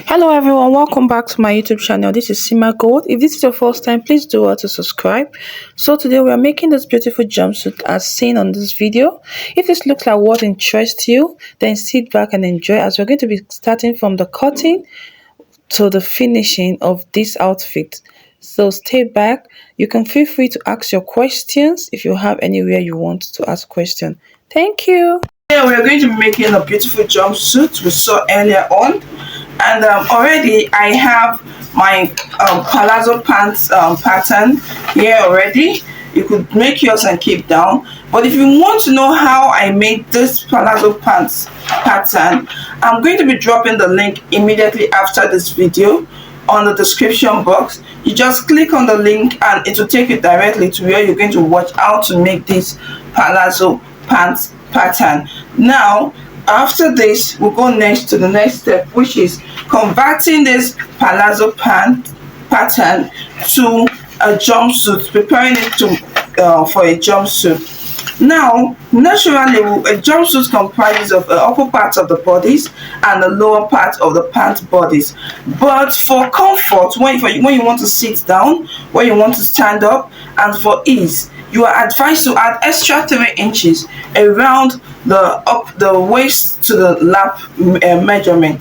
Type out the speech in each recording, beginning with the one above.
Hello everyone, welcome back to my YouTube channel. This is Sima Gold. If this is your first time, please do well to subscribe. So today we are making this beautiful jumpsuit as seen on this video. If this looks like what interests you, then sit back and enjoy as we're going to be starting from the cutting to the finishing of this outfit. So stay back. You can feel free to ask your questions if you have anywhere you want to ask questions. Thank you. Here we are going to be making a beautiful jumpsuit we saw earlier on, and already I have my palazzo pants pattern here already. You could make yours and keep down, but if you want to know how I made this palazzo pants pattern, I'm going to be dropping the link immediately after this video on the description box. You just click on the link and it will take you directly to where you're going to watch how to make this palazzo pants pattern. Now after this, we'll go next to the next step, which is converting this palazzo pant pattern to a jumpsuit, preparing it to for a jumpsuit. Now naturally a jumpsuit comprises of the upper part of the bodies and the lower part of the pant bodies, but for comfort, when you want to sit down, when you want to stand up, and for ease, you are advised to add extra 3 inches around the waist to the lap measurement,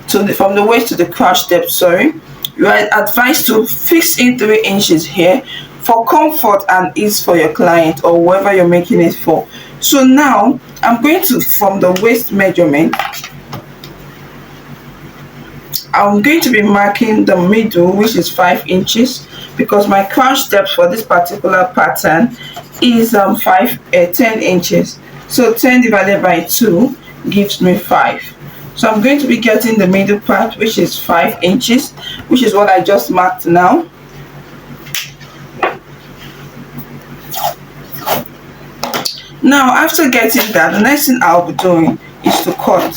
from the waist to the crotch depth. Sorry, you are advised to fix in 3 inches here for comfort and ease for your client or whoever you're making it for. So now I'm going to, from the waist measurement, I'm going to be marking the middle, which is 5 inches, because my crotch depth for this particular pattern is 10 inches. So 10 divided by 2 gives me 5. So I'm going to be getting the middle part, which is 5 inches, which is what I just marked now. Now after getting that, the next thing I'll be doing is to cut.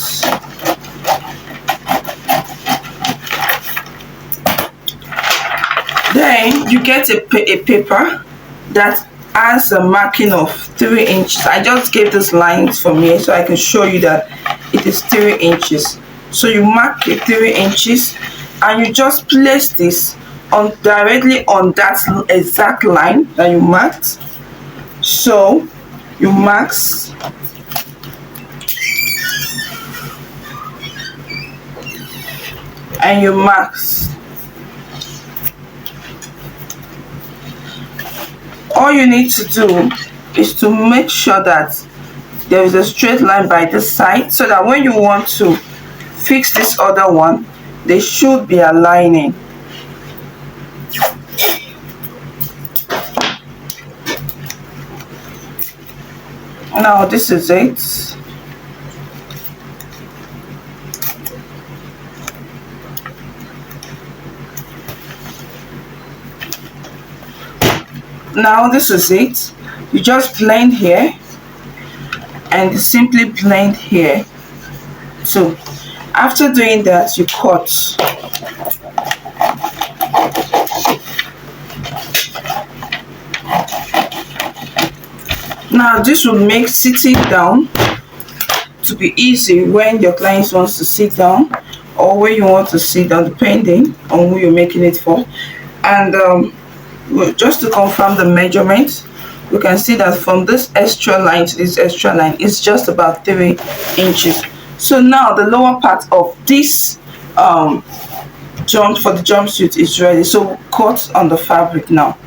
Then you get a paper that has a marking of 3 inches. I just gave these lines from here so I can show you that it is 3 inches. So you mark it 3 inches and you just place this on directly on that exact line that you marked. So you mark and you mark. All you need to do is to make sure that there is a straight line by this side, so that when you want to fix this other one, they should be aligning. Now this is it. Now this is it. You just blend here and simply blend here. So after doing that, you cut. Now this will make sitting down to be easy when your client wants to sit down or when you want to sit down, depending on who you're making it for. And just to confirm the measurement, you can see that from this extra line to this extra line is just about 3 inches. So now the lower part of this jump for the jumpsuit is ready. So cut on the fabric now.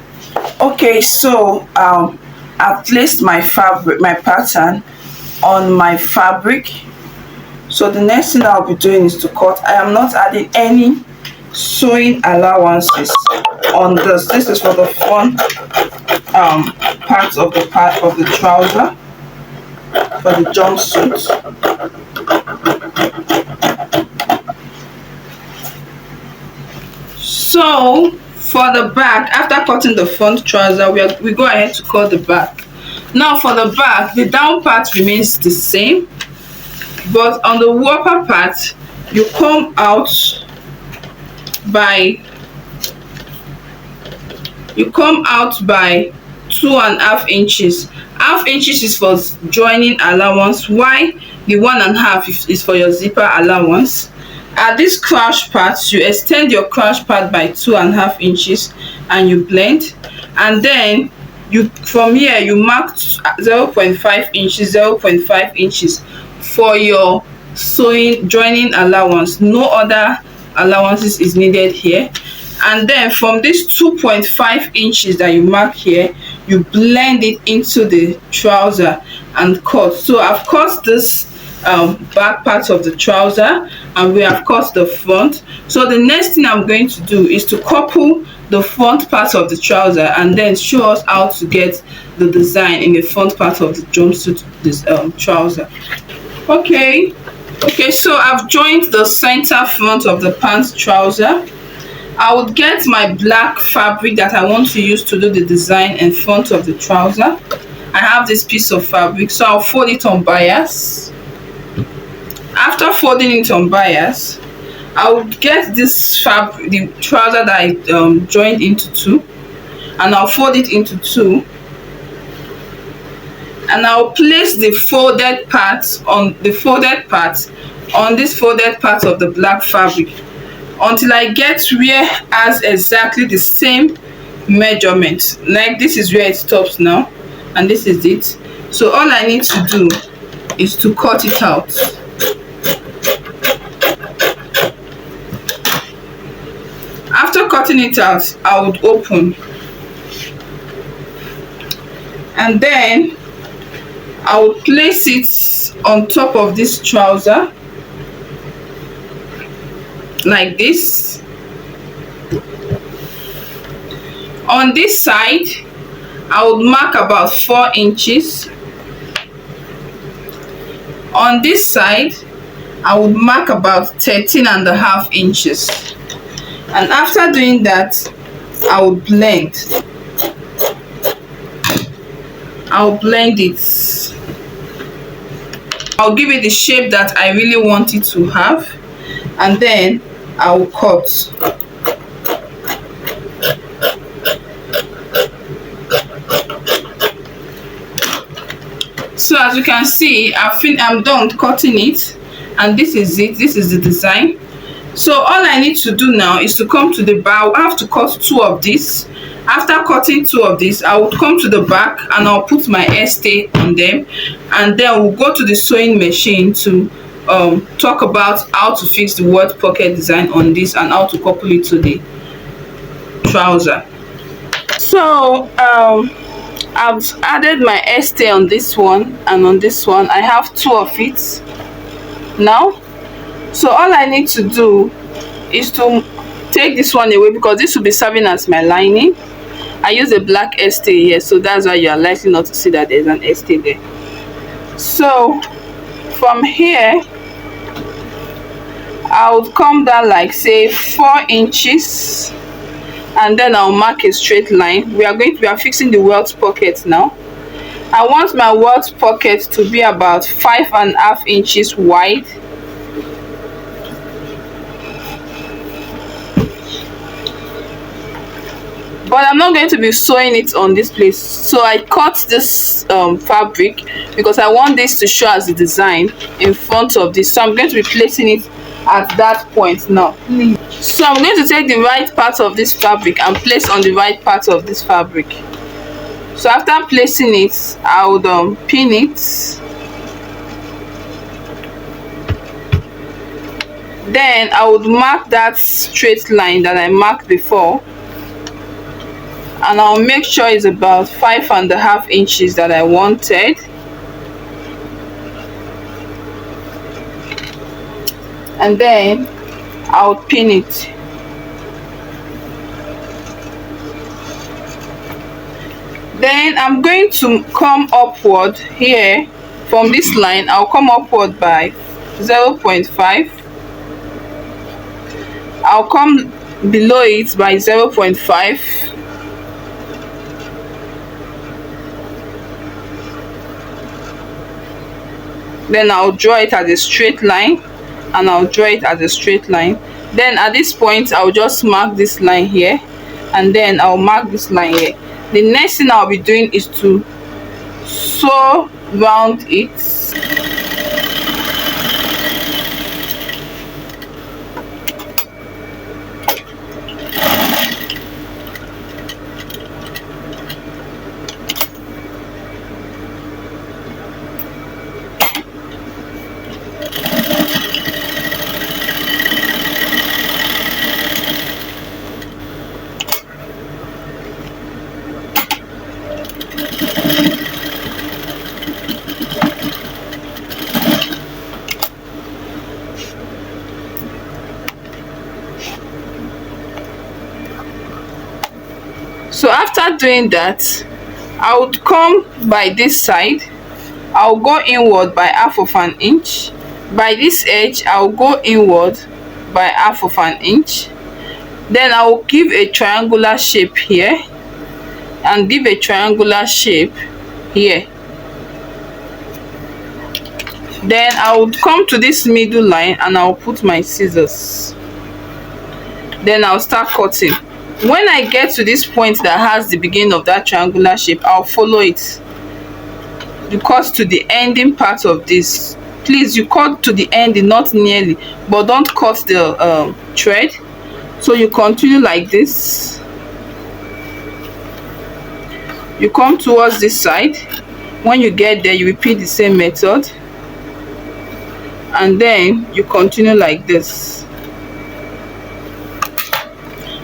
Okay, so I've placed my fabric, my pattern on my fabric. So the next thing I'll be doing is to cut. I am not adding any sewing allowances on this. This is for the front part of the trouser for the jumpsuit. So for the back, after cutting the front trouser, we go ahead to cut the back. Now for the back, the down part remains the same, but on the upper part you come out by 2.5 inches. Half inches is for joining allowance, while the 1.5 is for your zipper allowance. at this crouch part, you extend your crouch part by 2.5 inches and you blend, and then you from here you mark 0.5 inches, 0.5 inches for your sewing joining allowance. No other allowances is needed here. And then from this 2.5 inches that you mark here, you blend it into the trouser and cut. So I've cut this back part of the trouser and we have cut the front. So the next thing I'm going to do is to couple the front part of the trouser and then show us how to get the design in the front part of the jumpsuit, this trouser. Okay, so I've joined the center front of the pants trouser. I would get my black fabric that I want to use to do the design in front of the trouser. I have this piece of fabric, so I'll fold it on bias. After folding it on bias, I would get this fabric, the trouser that I joined into two, and I'll fold it into two, and I'll place the folded part on this folded part of the black fabric until I get where it has exactly the same measurement. Like this is where it stops now, and this is it. So all I need to do is to cut it out. After cutting it out, I would open, and then I would place it on top of this trouser like this. On this side, I would mark about 4 inches. On this side, I would mark about 13.5 inches. And after doing that, I will blend. I'll blend it. I'll give it the shape that I really want it to have, and then I will cut. So as you can see, I'm done cutting it, and this is it. This is the design. So all I need to do now is to come to the back. I have to cut 2 of these. After cutting 2 of these, I will come to the back and I'll put my hairstay on them, and then we'll go to the sewing machine to talk about how to fix the welt pocket design on this and how to couple it to the trouser. So I've added my hairstay on this one and on this one. I have 2 of it now. So all I need to do is to take this one away, because this will be serving as my lining. I use a black hairstay here, so that's why you are likely not to see that there's an hairstay there. So from here, I would come down like say 4 inches, and then I'll mark a straight line. We are fixing the welt pocket now. I want my welt pocket to be about 5.5 inches wide. But I'm not going to be sewing it on this place, so I cut this fabric because I want this to show as the design in front of this. So I'm going to be placing it at that point now. So I'm going to take the right part of this fabric and place on the right part of this fabric. So after placing it, I would pin it. Then I would mark that straight line that I marked before, and I'll make sure it's about 5.5 inches that I wanted. And then I'll pin it. Then I'm going to come upward here from this line. I'll come upward by 0.5. I'll come below it by 0.5. Then I'll draw it as a straight line, and I'll draw it as a straight line. Then at this point, I'll just mark this line here, and then I'll mark this line here. The next thing I'll be doing is to sew round it. So after doing that, I would come by this side. I'll go inward by 1/2 of an inch. By this edge, I'll go inward by 1/2 of an inch. Then I will give a triangular shape here and give a triangular shape here. Then I would come to this middle line and I'll put my scissors. Then I'll start cutting. When I get to this point that has the beginning of that triangular shape, I'll follow it. You cut to the ending part of this. Please, you cut to the ending, not nearly, but don't cut the thread. So you continue like this. You come towards this side. When you get there, you repeat the same method, and then you continue like this.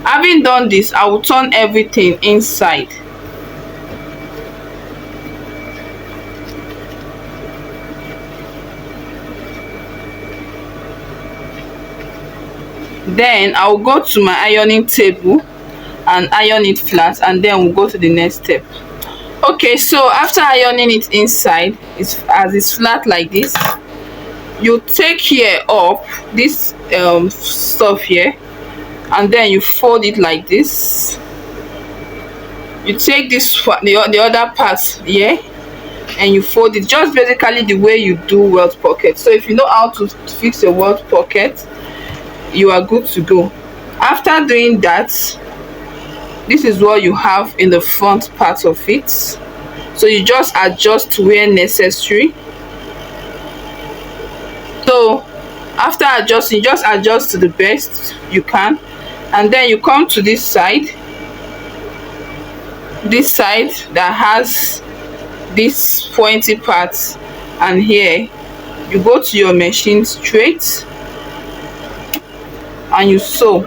Having done this, I will turn everything inside. Then I will go to my ironing table and iron it flat, and then we'll go to the next step. Okay, so after ironing it inside, as it's flat like this, you take here up this stuff here, and then you fold it like this. You take this the other part here and you fold it, just basically the way you do welt pocket. So if you know how to fix a welt pocket, you are good to go. After doing that, this is what you have in the front part of it. So you just adjust where necessary. So after adjusting, just adjust to the best you can, and then you come to this side that has this pointy part, and here you go to your machine straight and you sew.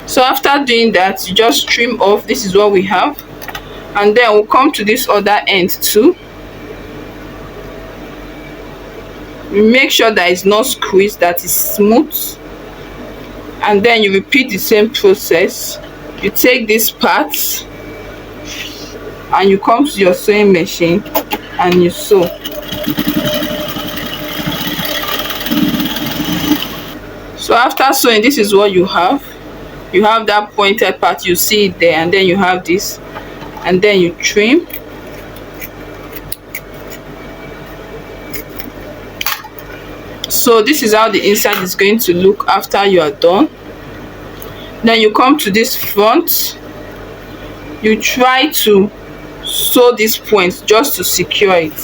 So after doing that, you just trim off. This is what we have, and then we'll come to this other end too. Make sure that it's not squeezed, that is smooth, and then you repeat the same process. You take this part and you come to your sewing machine and you sew. So after sewing, this is what you have. You have that pointed part, you see it there, and then you have this, and then you trim. So this is how the inside is going to look after you are done. Then you come to this front. You try to sew this point just to secure it.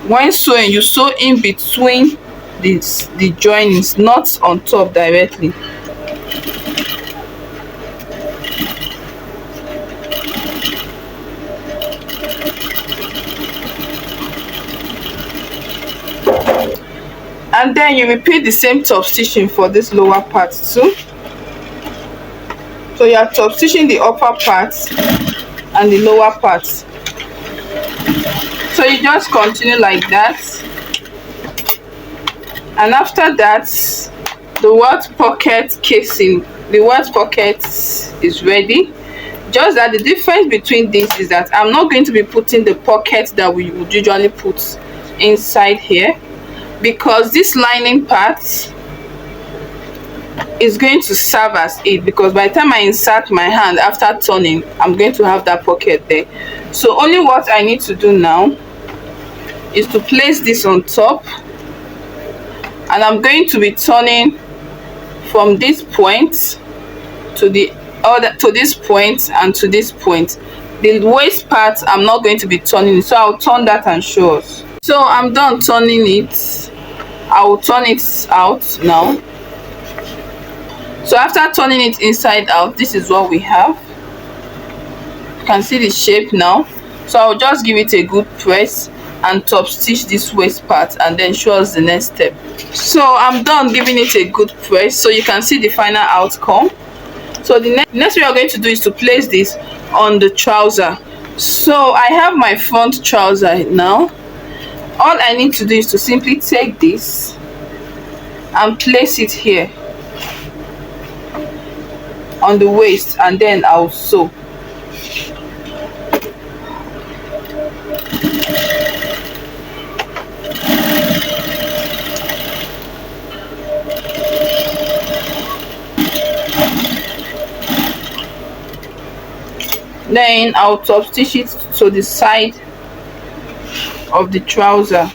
When sewing, you sew in between the joinings, not on top directly. And then you repeat the same top stitching for this lower part too. So you are top stitching the upper part and the lower part. So you just continue like that, and after that, the welt pocket casing, the welt pocket is ready. Just that the difference between this is that I'm not going to be putting the pocket that we would usually put inside here, because this lining part is going to serve as it, because by the time I insert my hand after turning, I'm going to have that pocket there. So only what I need to do now is to place this on top, and I'm going to be turning from this point to the other, to this point and to this point. The waist part I'm not going to be turning, so I'll turn that and show us. So I'm done turning it. I will turn it out now. So after turning it inside out, this is what we have. You can see the shape now. So I'll just give it a good press and top stitch this waist part, and then show us the next step. So I'm done giving it a good press, so you can see the final outcome. So the next we are going to do is to place this on the trouser. So I have my front trouser now. All I need to do is to simply take this and place it here. on the waist, and then I'll sew. Then I'll top stitch it to the side of the trouser.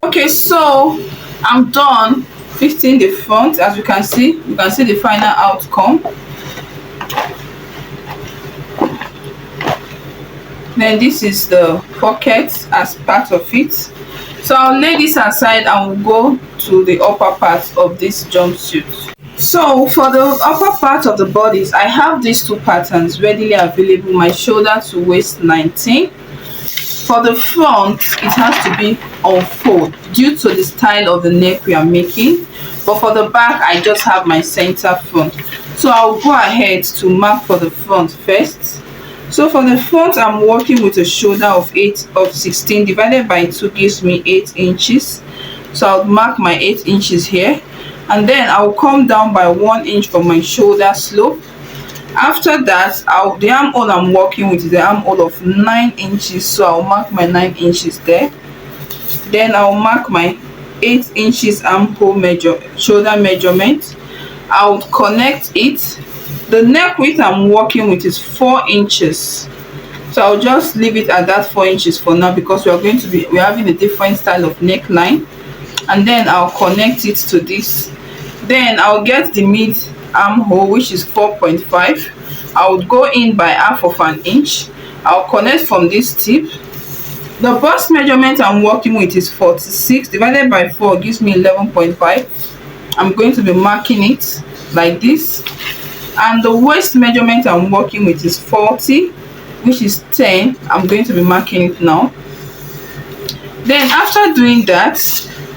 Okay, so I'm done fitting the front. As you can see the final outcome. Then this is the pocket as part of it. So I'll lay this aside and we'll go to the upper part of this jumpsuit. So for the upper part of the bodice, I have these two patterns readily available, my shoulder to waist 19. For the front, it has to be on fold due to the style of the neck we are making, but for the back I just have my center front. So I'll go ahead to mark for the front first. So for the front, I'm working with a shoulder of 16 divided by 2 gives me 8 inches. So I'll mark my 8 inches here, and then I'll come down by 1 inch from my shoulder slope. After that, the armhole I'm working with is the armhole of 9 inches, so I'll mark my 9 inches there. Then I'll mark my 8 inches armhole shoulder measurement. I'll connect it. The neck width I'm working with is 4 inches, so I'll just leave it at that 4 inches for now because we're having a different style of neckline. And then I'll connect it to this. Then I'll get the mid armhole, which is 4.5. I would go in by half of an inch. I'll connect from this tip. The bust measurement I'm working with is 46 divided by 4 gives me 11.5. I'm going to be marking it like this. And the waist measurement I'm working with is 40, which is 10. I'm going to be marking it now. Then after doing that,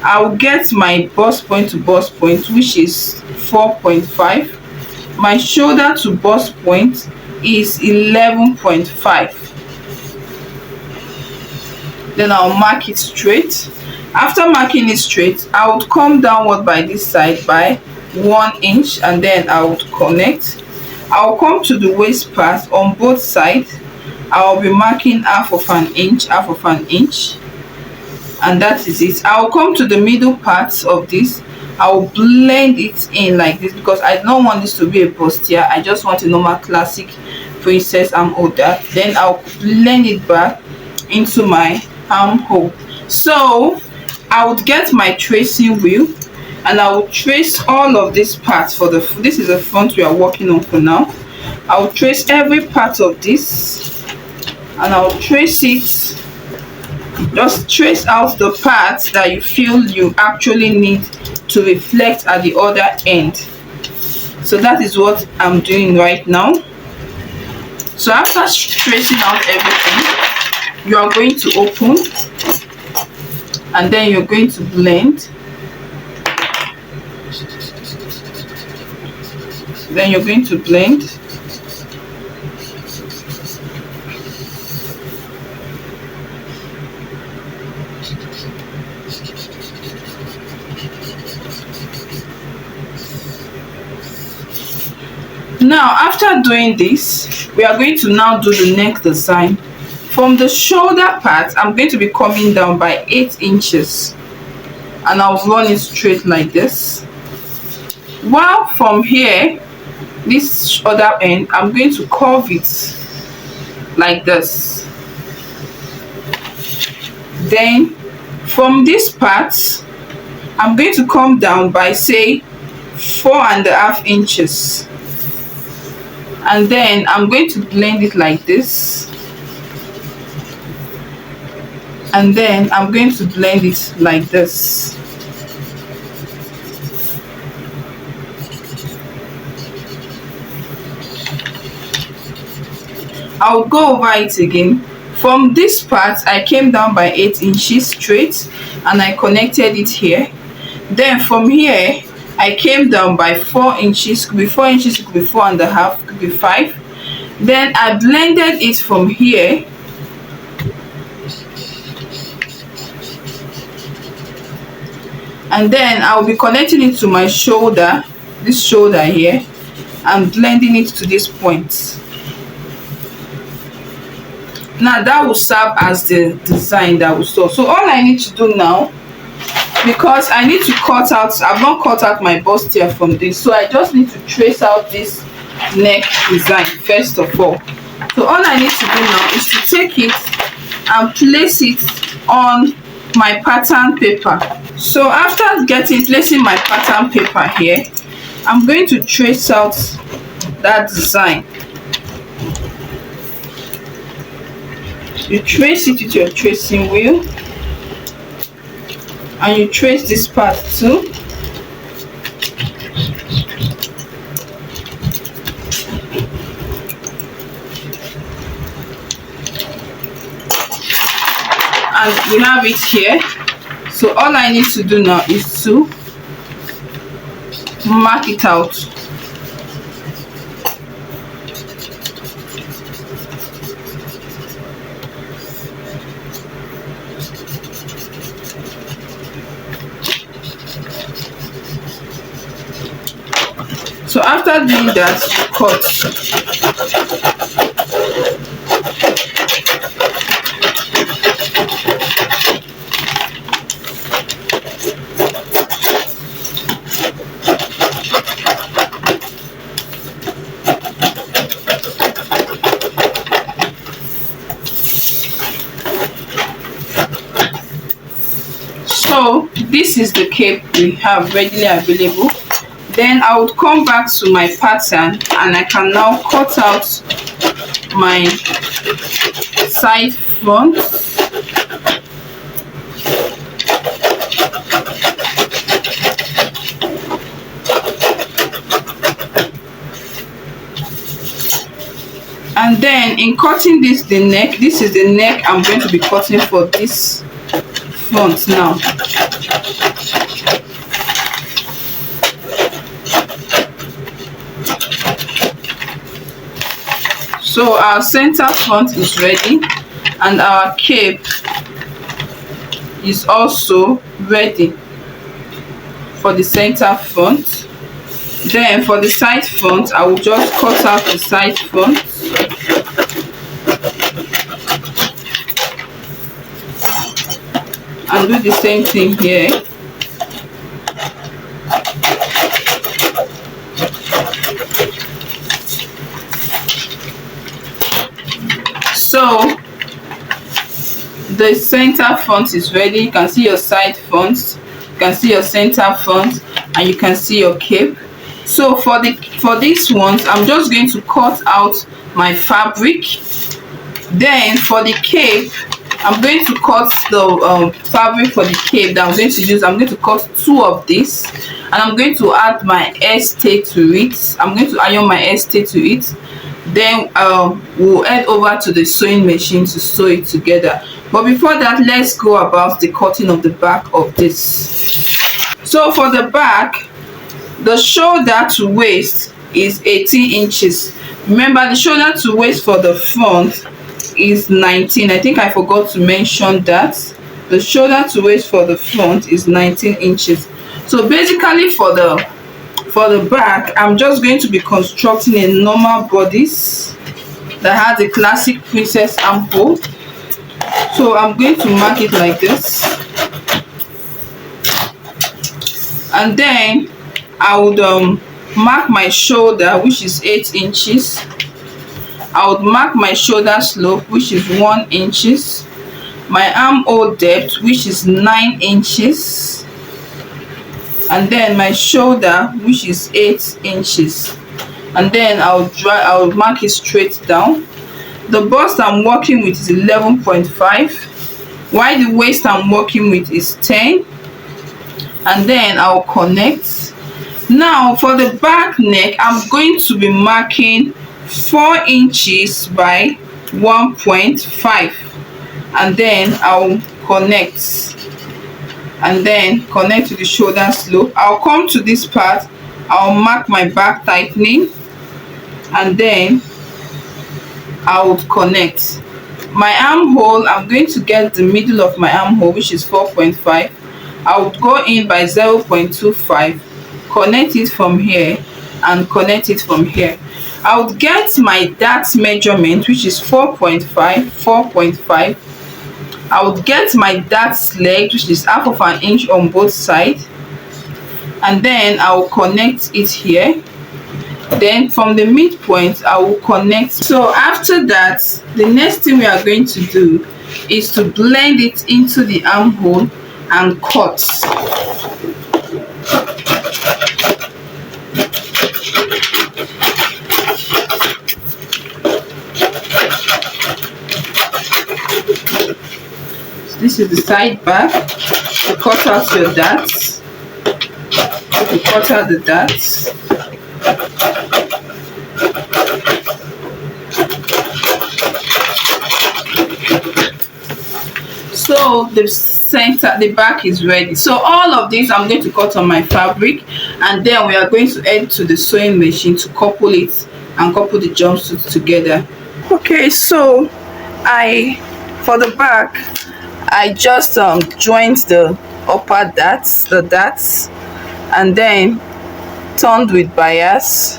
I'll get my bust point to bust point, which is 4.5. My shoulder to bust point is 11.5. Then I'll mark it straight. After marking it straight, I would come downward by this side by 1 inch, and then I would connect. I'll come to the waist part on both sides. I'll be marking half of an inch, and that is it. I'll come to the middle parts of this. I'll blend it in like this because I don't want this to be a bustier. I just want a normal classic princess armhole. Then I'll blend it back into my armhole. So I would get my tracing wheel and I will trace all of these parts for this is the front we are working on for now. I'll trace every part of this and I'll trace it. Just trace out the parts that you feel you actually need to reflect at the other end. So that is what I'm doing right now. So after tracing out everything, you are going to open and then you're going to blend. Then you're going to blend. Now after doing this, we are going to now do the neck design. From the shoulder part, I'm going to be coming down by 8 inches and I'll run it straight like this. While from here, this other end, I'm going to curve it like this. Then from this part, I'm going to come down by say 4.5 inches. And then I'm going to blend it like this, and then I'm going to blend it like this. I'll go over it again. From this part I came down by 8 inches straight and I connected it here. Then from here I came down by 4 inches. Could be 4 inches, could be 4.5, could be 5. Then I blended it from here and then I'll be connecting it to my shoulder, this shoulder here, and blending it to this point. Now that will serve as the design that we saw. So all I need to do now, because I need to cut out, I've not cut out my bustier from this, so I just need to trace out this neck design first of all. So all I need to do now is to take it and place it on my pattern paper. So after placing my pattern paper here, I'm going to trace out that design. You trace it with your tracing wheel and you trace this part too. And we have it here. So all I need to do now is to mark it out. So after doing that, cut. So this is the cape we have readily available. Then I would come back to my pattern and I can now cut out my side front. And then in cutting this, this is the neck I'm going to be cutting for this front now. So our center front is ready and our cape is also ready for the center front. Then for the side front, I will just cut out the side front. And do the same thing here. So the center front is ready. You can see your side front, you can see your center front, and you can see your cape. So for these ones, I'm just going to cut out my fabric. Then for the cape, I'm going to cut the fabric for the cape that I'm going to use. I'm going to cut 2 of this, and I'm going to add my hairstay to it. I'm going to iron my hairstay to it. Then we'll head over to the sewing machine to sew it together. But before that, let's go about the cutting of the back of this. So for the back, the shoulder to waist is 18 inches. Remember, the shoulder to waist for the front is 19. I think I forgot to mention that. The shoulder to waist for the front is 19 inches. So basically for the back, I'm just going to be constructing a normal bodice that has a classic princess armhole. So I'm going to mark it like this, and then I would mark my shoulder, which is 8 inches. I would mark my shoulder slope, which is 1 inches, my armhole depth, which is 9 inches, and then my shoulder, which is 8 inches. And then I'll mark it straight down. The bust I'm working with is 11.5, while the waist I'm working with is 10. And then I'll connect. Now for the back neck, I'm going to be marking 4 inches by 1.5. and then I'll connect, and then connect to the shoulder slope. I'll come to this part, I'll mark my back tightening, and then I would connect my armhole. I'm going to get the middle of my armhole, which is 4.5. I would go in by 0.25, connect it from here and connect it from here. I would get my dart measurement, which is 4.5. I would get my dart leg, which is half of an inch on both sides, and then I will connect it here. Then from the midpoint I will connect. So after that, the next thing we are going to do is to blend it into the armhole and cut. So this is the side back. You cut out your darts. You cut out the darts. So the center, the back is ready. So all of this I'm going to cut on my fabric, and then we are going to head to the sewing machine to couple it and couple the jumpsuit together. Okay, so for the back I just joined the upper darts, and then turned with bias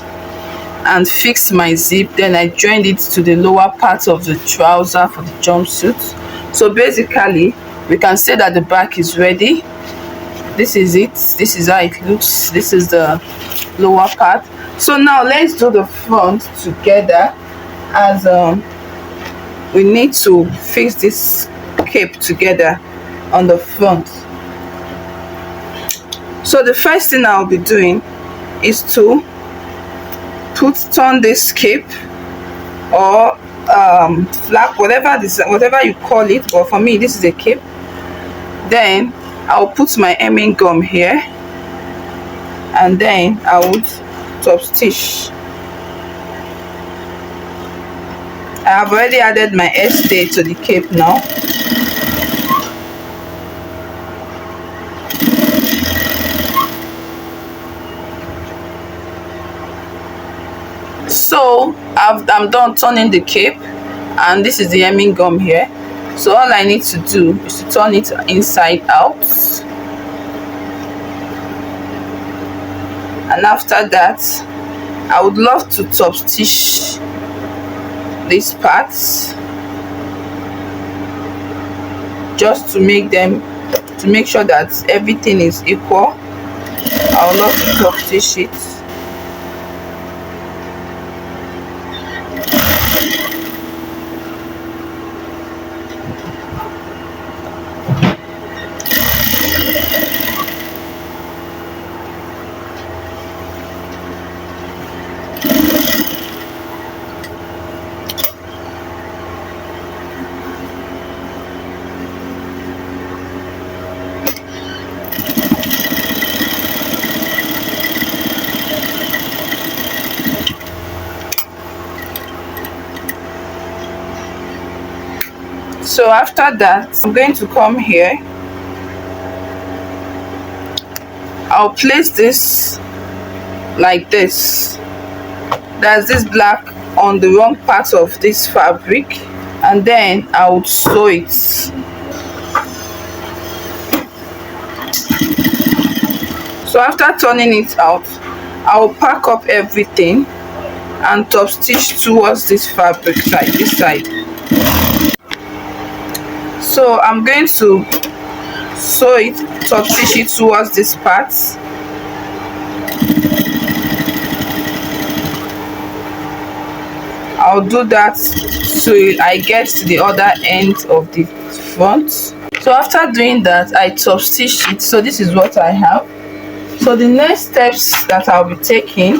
and fixed my zip. Then I joined it to the lower part of the trouser for the jumpsuit. So basically we can say that the back is ready. This is it, this is how it looks, this is the lower part. So now let's do the front together, as we need to fix this cape together on the front. So the first thing I'll be doing is to turn this cape, or flap, whatever you call it, but for me this is a cape. Then I'll put my hemming gum here, and then I would top stitch. I have already added my stay to the cape now. So I'm done turning the cape, and this is the hemming gum here. So all I need to do is to turn it inside out, and after that I would love to top stitch these parts, just to make sure that everything is equal. I would love to top stitch it. So after that I'm going to come here. I'll place this like this. There's this black on the wrong part of this fabric, and then I would sew it. So after turning it out, I'll pack up everything and top stitch towards this fabric side, this side. So I'm going to sew it, top stitch it towards this part. I'll do that till I get to the other end of the front. So after doing that, I top stitch it. So this is what I have. So the next steps that I'll be taking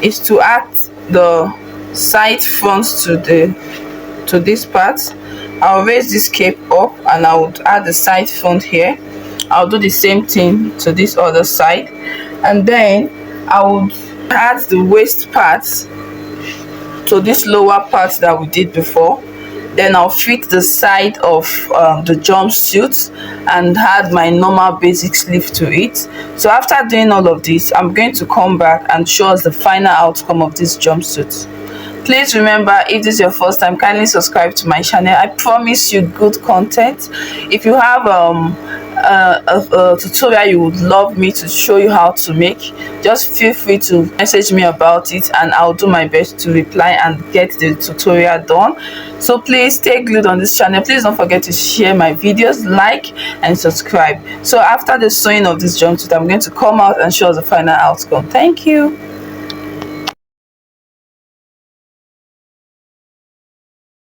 is to add the side fronts to this part. I'll raise this cape up and I would add the side front here. I'll do the same thing to this other side, and then I would add the waist part to this lower part that we did before. then I'll fit the side of the jumpsuit and add my normal basic sleeve to it. So after doing all of this, I'm going to come back and show us the final outcome of this jumpsuit. Please remember, if this is your first time, kindly subscribe to my channel. I promise you good content. If you have a tutorial you would love me to show you how to make, just feel free to message me about it and I'll do my best to reply and get the tutorial done. So please stay glued on this channel. Please don't forget to share my videos, like and subscribe. So after the sewing of this jumpsuit, I'm going to come out and show us the final outcome. Thank you.